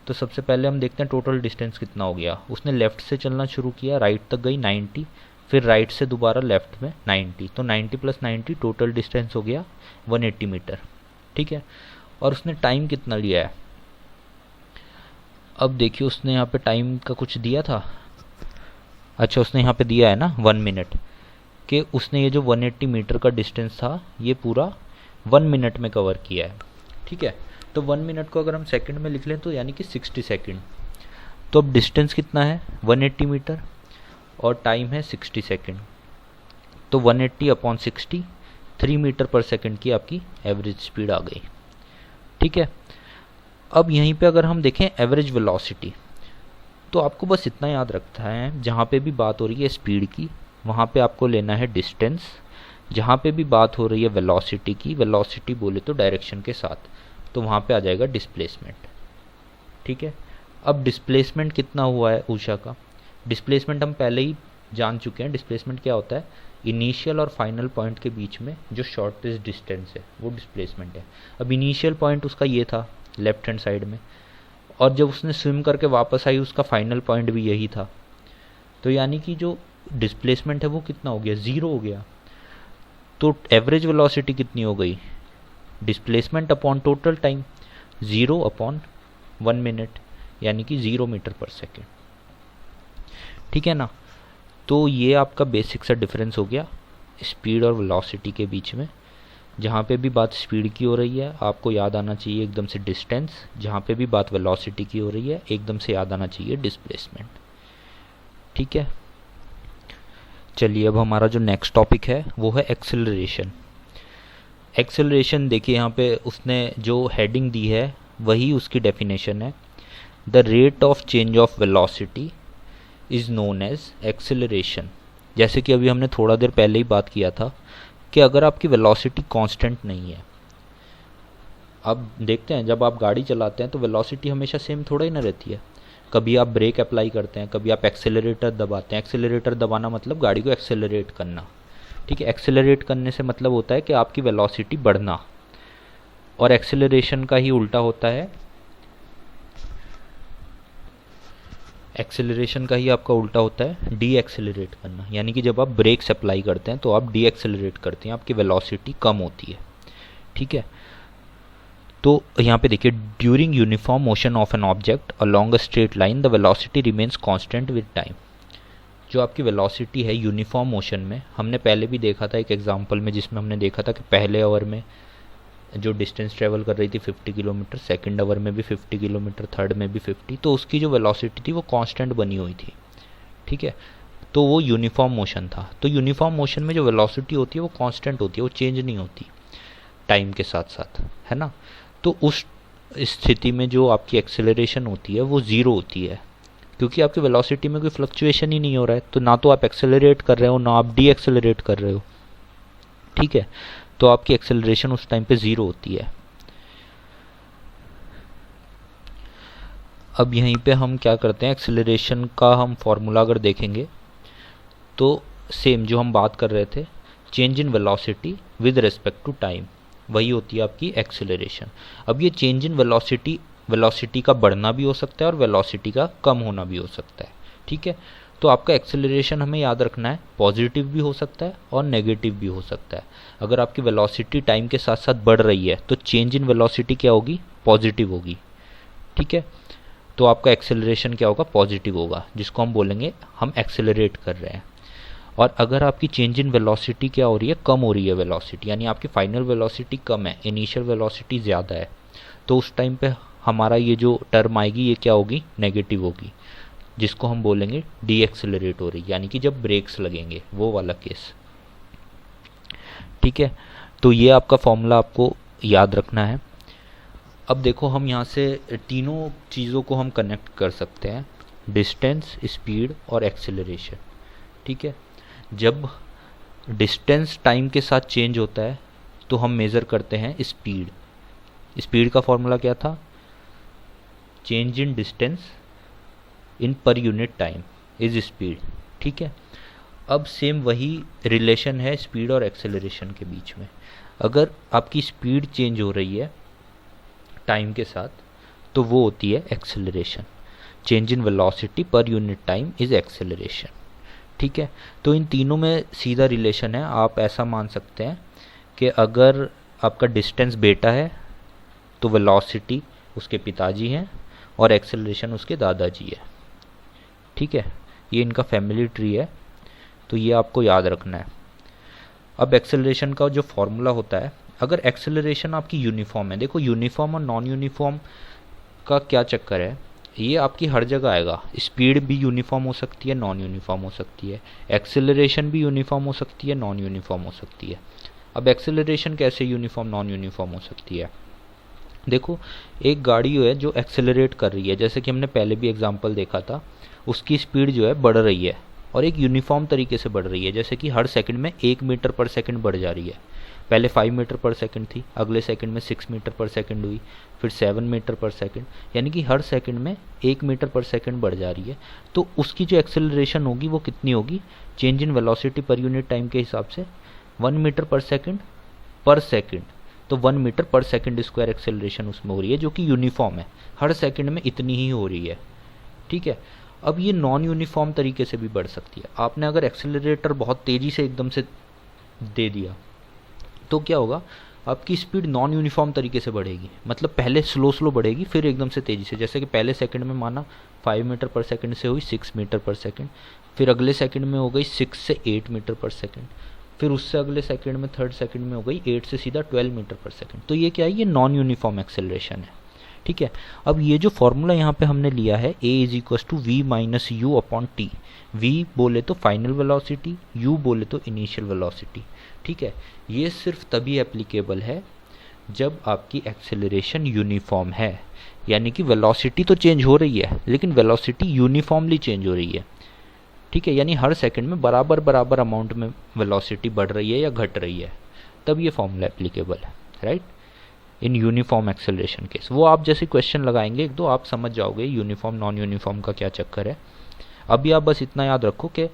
तो सबसे पहले हम देखते हैं टोटल डिस्टेंस कितना हो गया। उसने लेफ़्ट से चलना शुरू किया, राइट तक गई 90, फिर राइट से दोबारा लेफ़्ट में 90, तो 90 + 90 टोटल डिस्टेंस हो गया 180 मीटर, ठीक है। और उसने टाइम कितना लिया है, अब देखिए उसने यहाँ पे टाइम का कुछ दिया था, अच्छा उसने यहाँ पे दिया है ना 1 मिनट, कि उसने ये जो 180 मीटर का डिस्टेंस था ये पूरा 1 मिनट में कवर किया है, ठीक है। तो 1 मिनट को अगर हम सेकंड में लिख लें तो यानी कि 60 सेकंड। तो अब डिस्टेंस कितना है 180 मीटर और टाइम है 60 सेकंड, तो 180 अपॉन 60, 3 मीटर पर सेकंड की आपकी एवरेज स्पीड आ गई, ठीक है। अब यहीं पे अगर हम देखें एवरेज वेलोसिटी, तो आपको बस इतना याद रखना है, जहाँ पे भी बात हो रही है स्पीड की वहाँ पे आपको लेना है डिस्टेंस, जहाँ पे भी बात हो रही है वेलोसिटी की, वेलोसिटी बोले तो डायरेक्शन के साथ, तो वहाँ पे आ जाएगा डिस्प्लेसमेंट, ठीक है। अब डिस्प्लेसमेंट कितना हुआ है उषा का, डिस्प्लेसमेंट हम पहले ही जान चुके हैं। डिस्प्लेसमेंट क्या होता है, इनिशियल और फाइनल पॉइंट के बीच में जो शॉर्टेस्ट डिस्टेंस है वो डिस्प्लेसमेंट है। अब इनिशियल पॉइंट उसका ये था लेफ्ट हैंड साइड में, और जब उसने स्विम करके वापस आई उसका फाइनल पॉइंट भी यही था, तो यानी कि जो डिस्प्लेसमेंट है वो कितना हो गया, 0 हो गया। तो एवरेज वेलोसिटी कितनी हो गई, displacement upon total time, 0 upon 1 minute, यानी कि 0 मीटर पर सेकेंड, ठीक है ना। तो ये आपका बेसिक सा डिफरेंस हो गया स्पीड और वेलोसिटी के बीच में। जहाँ पे भी बात स्पीड की हो रही है आपको याद आना चाहिए एकदम से डिस्टेंस, जहाँ पे भी बात वेलोसिटी की हो रही है एकदम से याद आना चाहिए डिस्प्लेसमेंट, ठीक है। चलिए अब हमारा जो नेक्स्ट टॉपिक है वो है एक्सेलरेशन। एक्सेलरेशन देखिए यहाँ पे उसने जो हेडिंग दी है वही उसकी डेफिनेशन है, the rate of change of velocity is known as acceleration. जैसे कि अभी हमने थोड़ा देर पहले ही बात किया था कि अगर आपकी वेलोसिटी कांस्टेंट नहीं है, अब देखते हैं जब आप गाड़ी चलाते हैं तो वेलोसिटी हमेशा सेम थोड़ा ही ना रहती है। कभी आप ब्रेक अप्लाई करते हैं, कभी आप एक्सेलरेटर दबाते हैं। एक्सेलरेटर दबाना मतलब गाड़ी को एक्सेलरेट करना, ठीक है। एक्सेलरेट करने से मतलब होता है कि आपकी वेलोसिटी बढ़ना, और एक्सेलरेशन का ही उल्टा होता है, एक्सेलरेशन का ही आपका उल्टा होता है डी एक्सेलरेट करना। यानी कि जब आप ब्रेक्स अप्लाई करते हैं तो आप डी एक्सेलरेट करते हैं, आपकी वेलोसिटी कम होती है, ठीक है। तो यहाँ पे देखिए, during uniform motion of an object along a straight line the velocity remains constant with time. जो आपकी वेलोसिटी है यूनिफॉर्म मोशन में, हमने पहले भी देखा था एक एग्जांपल में जिसमें हमने देखा था कि पहले आवर में जो डिस्टेंस ट्रेवल कर रही थी 50 किलोमीटर, सेकंड आवर में भी 50 किलोमीटर, थर्ड में भी 50, तो उसकी जो वेलोसिटी थी वो कांस्टेंट बनी हुई थी, ठीक है। तो वो यूनिफॉर्म मोशन था। तो यूनिफॉर्म मोशन में जो वेलोसिटी होती है वो कांस्टेंट होती है, वो चेंज नहीं होती टाइम के साथ साथ, है ना। तो उस स्थिति में जो आपकी एक्सेलरेशन होती है वो ज़ीरो होती है, क्योंकि आपकी वेलोसिटी में कोई फ्लक्चुएशन ही नहीं हो रहा है। तो ना तो आप एक्सेलरेट कर रहे हो ना आप डी एक्सेलरेट कर रहे हो, ठीक है। तो आपकी एक्सेलरेशन उस टाइम पे ज़ीरो होती है। अब यहीं पे हम क्या करते हैं, एक्सेलरेशन का हम फॉर्मूला अगर देखेंगे तो सेम जो हम बात कर रहे थे, change in velocity with respect to time, वही होती है आपकी एक्सेलरेशन। अब ये चेंज इन वेलोसिटी का बढ़ना भी हो सकता है और वेलोसिटी का कम होना भी हो सकता है, ठीक है। तो आपका एक्सेलरेशन हमें याद रखना है, पॉजिटिव भी हो सकता है और नेगेटिव भी हो सकता है। अगर आपकी वेलोसिटी टाइम के साथ साथ बढ़ रही है तो चेंज इन वेलोसिटी क्या होगी, पॉजिटिव होगी, ठीक है। तो आपका एक्सेलरेशन क्या होगा, पॉजिटिव होगा, जिसको हम बोलेंगे हम एक्सेलरेट कर रहे हैं। और अगर आपकी चेंज इन वेलोसिटी क्या हो रही है, कम हो रही है वेलोसिटी, यानी आपकी फाइनल वेलोसिटी कम है, इनिशियल वेलोसिटी ज़्यादा है, तो उस टाइम पे हमारा ये जो टर्म आएगी ये क्या होगी, नेगेटिव होगी, जिसको हम बोलेंगे डी एक्सेलरेट हो रही, यानी कि जब ब्रेक्स लगेंगे वो वाला केस, ठीक है। तो ये आपका फॉर्मूला आपको याद रखना है। अब देखो हम यहाँ से तीनों चीज़ों को हम कनेक्ट कर सकते हैं, डिस्टेंस, स्पीड और एक्सेलरेशन, ठीक है। जब डिस्टेंस टाइम के साथ चेंज होता है तो हम मेज़र करते हैं स्पीड। स्पीड का फॉर्मूला क्या था, change in distance in per unit time is speed, ठीक है। अब सेम वही रिलेशन है स्पीड और एक्सेलरेशन के बीच में। अगर आपकी स्पीड चेंज हो रही है टाइम के साथ तो वो होती है acceleration. Change in velocity per unit time is acceleration, ठीक है। तो इन तीनों में सीधा रिलेशन है। आप ऐसा मान सकते हैं कि अगर आपका डिस्टेंस बेटा है तो वेलोसिटी उसके पिताजी हैं और एक्सेलरेशन उसके दादाजी है, ठीक है। ये इनका फैमिली ट्री है, तो ये आपको याद रखना है। अब एक्सेलरेशन का जो फॉर्मूला होता है, अगर एक्सेलरेशन आपकी यूनिफॉर्म है, देखो यूनिफॉर्म और नॉन यूनिफॉर्म का क्या चक्कर है, ये आपकी हर जगह आएगा। स्पीड भी यूनिफॉर्म हो सकती है, नॉन यूनिफॉर्म हो सकती है, एक्सेलरेशन भी यूनिफॉर्म हो सकती है, नॉन यूनिफॉर्म हो सकती है। अब एक्सेलरेशन कैसे यूनिफॉर्म नॉन यूनिफॉर्म हो सकती है, देखो एक गाड़ी है जो एक्सेलरेट कर रही है, जैसे कि हमने पहले भी एग्जांपल देखा था, उसकी स्पीड जो है बढ़ रही है और एक यूनिफॉर्म तरीके से बढ़ रही है, जैसे कि हर सेकंड में 1 मीटर पर सेकंड बढ़ जा रही है। पहले 5 मीटर पर सेकंड थी, अगले सेकंड में 6 मीटर पर सेकंड हुई, फिर 7 मीटर पर सेकंड, यानी कि हर सेकंड में 1 मीटर पर सेकंड बढ़ जा रही है। तो उसकी जो एक्सेलरेशन होगी वो कितनी होगी, change in velocity per unit time के हिसाब से 1 मीटर पर सेकंड, तो 1 metre per second square acceleration उसमें हो रही है, जो कि यूनिफॉर्म है, हर सेकंड में इतनी ही हो रही है, ठीक है। अब ये नॉन यूनिफॉर्म तरीके से भी बढ़ सकती है। आपने अगर एक्सेलरेटर बहुत तेज़ी से एकदम से दे दिया तो क्या होगा, आपकी स्पीड नॉन यूनिफॉर्म तरीके से बढ़ेगी, मतलब पहले स्लो बढ़ेगी फिर एकदम से तेज़ी से, जैसे कि पहले सेकंड में माना 5 मीटर पर सेकंड से हुई 6 मीटर पर सेकंड, फिर अगले सेकंड में हो गई 6 से 8 मीटर पर सेकंड, फिर उससे अगले सेकंड में थर्ड सेकंड में हो गई 8 से सीधा 12 मीटर पर सेकंड। तो ये क्या है, ये नॉन यूनिफॉर्म एक्सेलरेशन है, ठीक है। अब ये जो फॉर्मूला यहाँ पे हमने लिया है a = v - u/t, v बोले तो फाइनल वेलोसिटी, u बोले तो इनिशियल वेलोसिटी, ठीक है। ये सिर्फ तभी एप्लीकेबल है जब आपकी एक्सेलरेशन यूनिफॉर्म है, यानी कि वेलोसिटी तो चेंज हो रही है लेकिन वेलोसिटी यूनिफॉर्मली चेंज हो रही है, ठीक है। यानी हर सेकंड में बराबर अमाउंट में वेलोसिटी बढ़ रही है या घट रही है, तब ये फॉर्मूला एप्लीकेबल है, right. In uniform acceleration case. वो आप जैसे क्वेश्चन लगाएंगे एक दो आप समझ जाओगे यूनिफॉर्म नॉन यूनिफॉर्म का क्या चक्कर है। अभी आप बस इतना याद रखो कि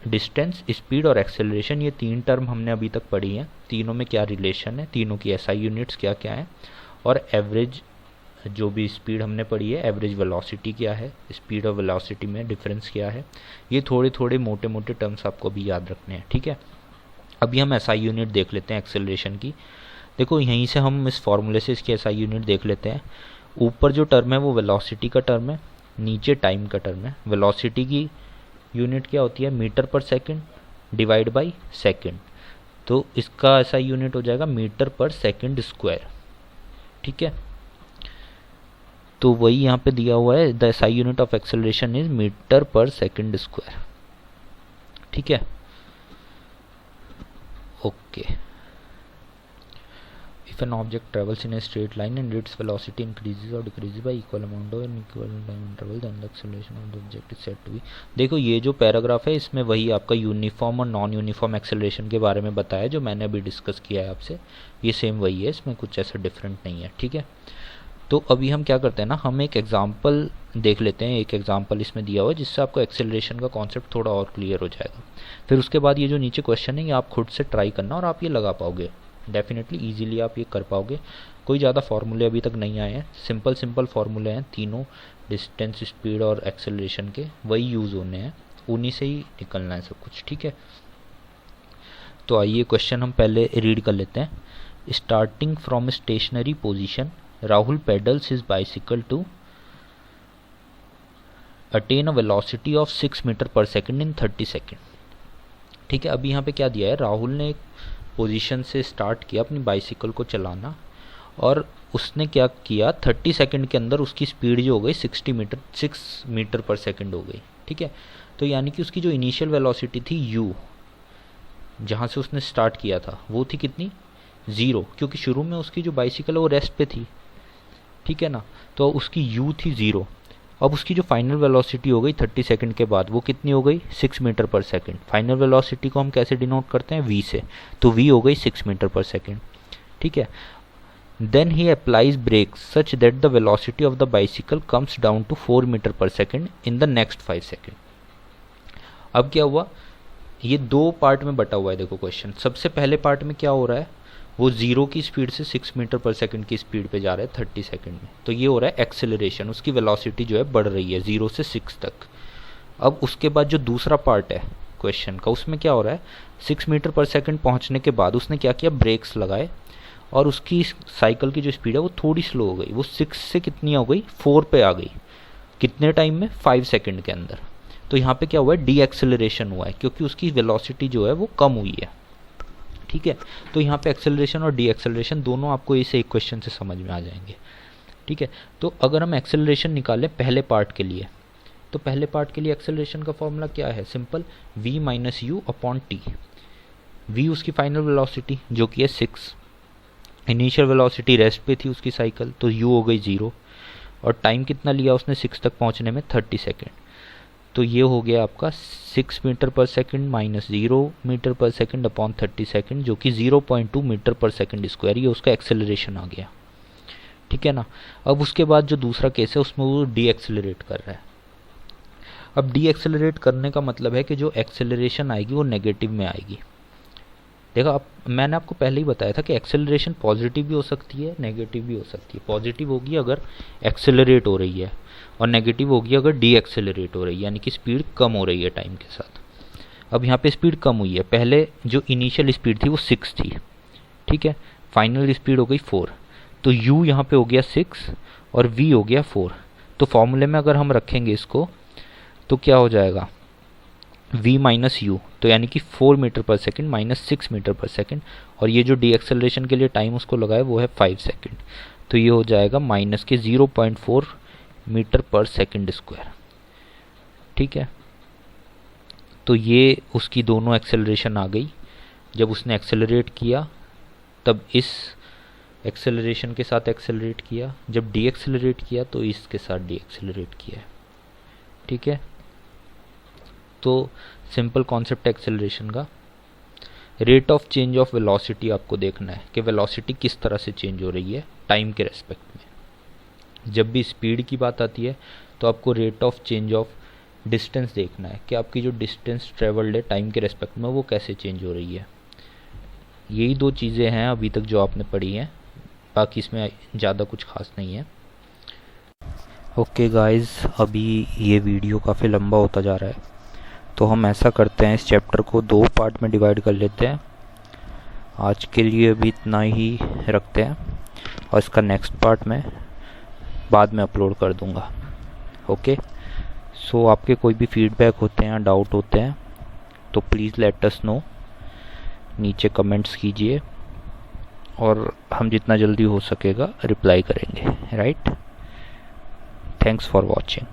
डिस्टेंस, स्पीड और एक्सेलरेशन ये तीन टर्म हमने अभी तक पढ़ी हैं, तीनों में क्या रिलेशन है, तीनों की एसआई यूनिट्स क्या क्या है, और एवरेज जो भी स्पीड हमने पढ़ी है, एवरेज वेलोसिटी क्या है, स्पीड और वेलोसिटी में डिफरेंस क्या है। ये थोड़े थोड़े मोटे मोटे टर्म्स आपको भी याद रखने हैं, ठीक है। अभी हम एसआई यूनिट देख लेते हैं एक्सेलरेशन की। देखो यहीं से हम इस फॉर्मूले से इसकी एसआई यूनिट देख लेते हैं। ऊपर जो टर्म है वो वेलोसिटी का टर्म है, नीचे टाइम का टर्म है। वेलोसिटी की यूनिट क्या होती है, metre per second divide by second, तो इसका ऐसा यूनिट हो जाएगा मीटर पर सेकंड स्क्वायर, ठीक है। तो वही यहाँ पे दिया हुआ है, the SI unit of acceleration is metre per second square, ठीक है। Okay, if an object travels in a straight line and its velocity increases or decreases by equal amount or in equal time interval then the acceleration of the object is said to be। देखो ये जो paragraph है इसमें वही आपका uniform और non uniform acceleration के बारे में बताया जो मैंने अभी डिस्कस किया है आपसे, ये सेम वही है, इसमें कुछ ऐसा डिफरेंट नहीं है, ठीक है। तो अभी हम क्या करते हैं ना, हम एक एग्जाम्पल देख लेते हैं। एक एग्जाम्पल इसमें दिया हुआ है जिससे आपको एक्सेलरेशन का कॉन्सेप्ट थोड़ा और क्लियर हो जाएगा। फिर उसके बाद ये जो नीचे क्वेश्चन है ये आप खुद से ट्राई करना और आप ये लगा पाओगे डेफिनेटली, इजीली आप ये कर पाओगे। कोई ज़्यादा फार्मूले अभी तक नहीं आए हैं, सिंपल सिंपल फार्मूले हैं तीनों, डिस्टेंस, स्पीड और एक्सेलरेशन के वही यूज़ होने हैं, उन्हीं से ही निकलना है सब कुछ, ठीक है। तो आइए क्वेश्चन हम पहले रीड कर लेते हैं। Starting from stationary position Rahul pedals his bicycle to attain a velocity of 6 metre per second in 30 second, ठीक है। अभी यहाँ पे क्या दिया है, राहुल ने एक पोजीशन से स्टार्ट किया अपनी बाइसिकल को चलाना और उसने क्या किया 30 सेकंड के अंदर उसकी स्पीड जो हो गई 6 मीटर पर सेकंड हो गई, ठीक है। तो यानी कि उसकी जो इनिशियल वेलोसिटी थी u, जहाँ से उसने स्टार्ट किया था वो थी कितनी 0, क्योंकि शुरू में उसकी जो बाइसिकल है वो रेस्ट पे थी, ठीक है ना। तो उसकी u थी 0। अब उसकी जो फाइनल वेलोसिटी हो गई 30 सेकंड के बाद वो कितनी हो गई 6 metre per second. Final velocity को हम कैसे डिनोट करते हैं v से, तो v हो गई 6 मीटर पर सेकंड, ठीक है। Then he applies brake such that the velocity of the bicycle comes down to 4 metre per second in the next 5 second. अब क्या हुआ, ये दो पार्ट में बटा हुआ है। देखो क्वेश्चन, सबसे पहले पार्ट में क्या हो रहा है, वो 0 की स्पीड से 6 मीटर पर सेकंड की स्पीड पे जा रहा है 30 सेकंड में, तो ये हो रहा है एक्सेलरेशन, उसकी वेलोसिटी जो है बढ़ रही है 0 से 6 तक। अब उसके बाद जो दूसरा पार्ट है क्वेश्चन का, उसमें क्या हो रहा है, 6 मीटर पर सेकंड पहुंचने के बाद उसने क्या किया, ब्रेक्स लगाए और उसकी साइकिल की जो स्पीड है वो थोड़ी स्लो हो गई, वो 6 से कितनी हो गई 4 पे आ गई, कितने टाइम में 5 सेकंड के अंदर। तो यहाँ पे क्या हुआ है, डी एक्सेलरेशन हुआ है क्योंकि उसकी वेलोसिटी जो है वो कम हुई है, ठीक है। तो यहाँ पे एक्सेलरेशन और डी एक्सेलरेशन दोनों आपको इस एक क्वेश्चन से समझ में आ जाएंगे, ठीक है। तो अगर हम एक्सेलरेशन निकालें पहले पार्ट के लिए, तो पहले पार्ट के लिए एक्सेलरेशन का फॉर्मूला क्या है, simple v minus you upon T. v उसकी फाइनल वेलोसिटी जो कि है 6, इनिशियल वेलोसिटी रेस्ट पे थी उसकी साइकिल, तो u हो गई 0, और टाइम कितना लिया उसने 6 तक पहुंचने में 30 सेकेंड। तो ये हो गया आपका 6 metre per second minus 0 metre per second upon 30 second, जो कि 0.2 मीटर पर सेकंड स्क्वायर, ये उसका एक्सेलरेशन आ गया, ठीक है ना। अब उसके बाद जो दूसरा केस है उसमें वो डी एक्सेलरेट कर रहा है। अब डी एक्सेलरेट करने का मतलब है कि जो एक्सेलरेशन आएगी वो नेगेटिव में आएगी। देखो अब मैंने आपको पहले ही बताया था कि एक्सेलरेशन पॉजिटिव भी हो सकती है, नेगेटिव भी हो सकती है। पॉजिटिव होगी अगर एक्सेलरेट हो रही है और नेगेटिव होगी अगर डी एक्सेलरेट हो रही है, यानी कि स्पीड कम हो रही है टाइम के साथ। अब यहाँ पे स्पीड कम हुई है, पहले जो इनिशियल स्पीड थी वो 6 थी, ठीक है, फाइनल स्पीड हो गई 4, तो u यहाँ पे हो गया 6 और v हो गया 4। तो फॉर्मूले में अगर हम रखेंगे इसको तो क्या हो जाएगा, v माइनस यू, तो यानी कि 4 metre per second minus 6 metre per second, और ये जो डी एक्सेलरेशन के लिए टाइम उसको लगाए वो है 5 सेकंड, तो ये हो जाएगा माइनस के 0.4 मीटर पर सेकंड स्क्वायर, ठीक है। तो ये उसकी दोनों एक्सेलरेशन आ गई। जब उसने एक्सेलरेट किया तब इस एक्सेलरेशन के साथ एक्सेलरेट किया, जब डी एक्सेलरेट किया तो इसके साथ डी एक्सेलरेट किया है, ठीक है। तो सिंपल कॉन्सेप्ट एक्सेलरेशन का। Rate of change of velocity आपको देखना है कि वेलोसिटी किस तरह से चेंज हो रही है टाइम के रेस्पेक्ट में। जब भी स्पीड की बात आती है तो आपको rate of change of distance देखना है कि आपकी जो डिस्टेंस ट्रेवल्ड है टाइम के रेस्पेक्ट में वो कैसे चेंज हो रही है। यही दो चीज़ें हैं अभी तक जो आपने पढ़ी हैं, बाकी इसमें ज़्यादा कुछ खास नहीं है। ओके गाइस, अभी ये वीडियो काफ़ी लंबा होता जा रहा है, तो हम ऐसा करते हैं इस चैप्टर को 2 पार्ट में डिवाइड कर लेते हैं। आज के लिए अभी इतना ही रखते हैं और इसका नेक्स्ट पार्ट मैं बाद में अपलोड कर दूँगा। ओके, सो आपके कोई भी फीडबैक होते हैं या डाउट होते हैं तो प्लीज़ लेट अस नो, नीचे कमेंट्स कीजिए और हम जितना जल्दी हो सकेगा रिप्लाई करेंगे। Right, thanks for watching.